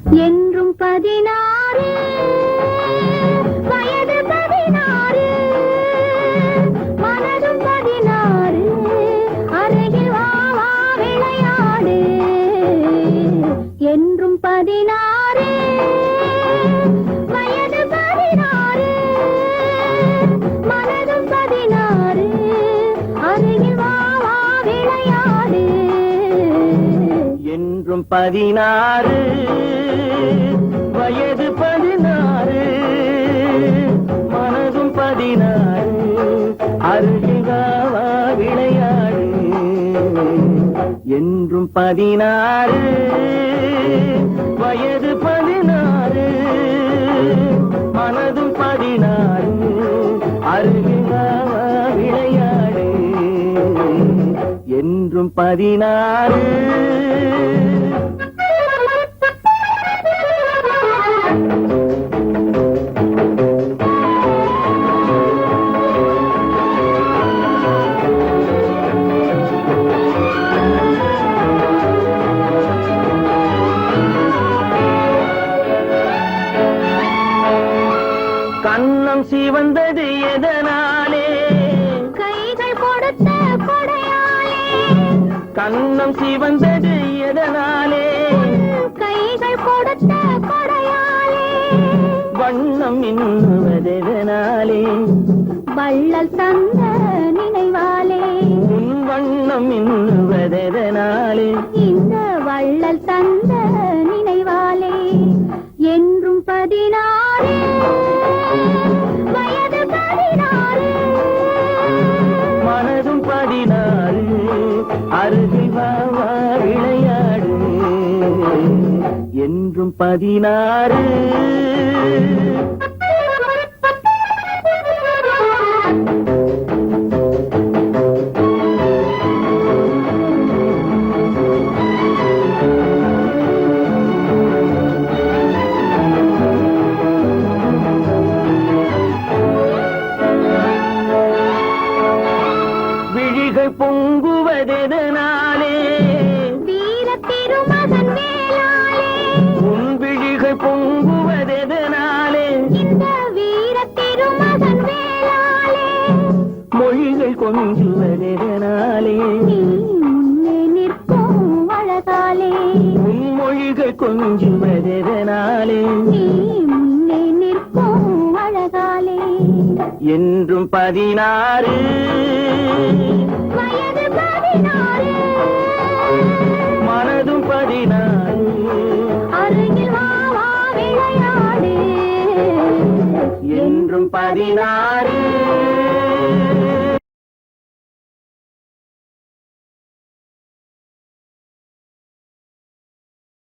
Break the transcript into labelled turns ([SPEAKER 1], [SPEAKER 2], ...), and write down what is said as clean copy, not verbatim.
[SPEAKER 1] என்றும் 16 வயது 16 மனதும் 16 அருகில் வா வா விளையாடு என்றும் 16 வயது 16 மனதும் 16 அருகில் வா வா விளையாடு
[SPEAKER 2] என்றும் 16 வயது 16 மனதும் 16 அருகில் வா வா விளையாடு என்றும் 16 வயது 16 மனதும் 16 அருகில் வா வா விளையாடு என்றும் 16 கண்ணம் சிவந்தது எதனாலே
[SPEAKER 1] கைகள் கொடுத்த கொடையாலே
[SPEAKER 2] கண்ணம் சிவந்தது எதனாலே
[SPEAKER 1] கைகள் கொடுத்த கொடையாலே
[SPEAKER 2] வண்ணம் இன்னுவதெதனாலே
[SPEAKER 1] வள்ளல் தந்த நினைவாலே
[SPEAKER 2] உன் வண்ணம் இன்னுவதெதனாலே
[SPEAKER 1] இந்த வள்ளல் தந்த நினைவாலே என்றும் 16 வயது 16
[SPEAKER 2] மனதும் 16 அருகில் வா வா விளையாடு என்றும் 16 விழிகள் பொங்குவதெதனாலே
[SPEAKER 1] வீர திருமகன் வேளாளே
[SPEAKER 2] உன் விழிகள் பொங்குவதெதனாலே
[SPEAKER 1] இந்த வீர திருமகன் வேளாளே
[SPEAKER 2] மொழிகள் கொஞ்சுவதெதனாலே
[SPEAKER 1] நீ முன்னே நிற்கும் அழகாலே
[SPEAKER 2] உன் மொழிகள் கொஞ்சுவதெதனாலே
[SPEAKER 1] நீ முன்னே நிற்கும் அழகாலே
[SPEAKER 2] என்றும் 16
[SPEAKER 1] வயது 16
[SPEAKER 2] மனதும் 16
[SPEAKER 1] அருகில் வா வா விளையாடு
[SPEAKER 2] என்றும் 16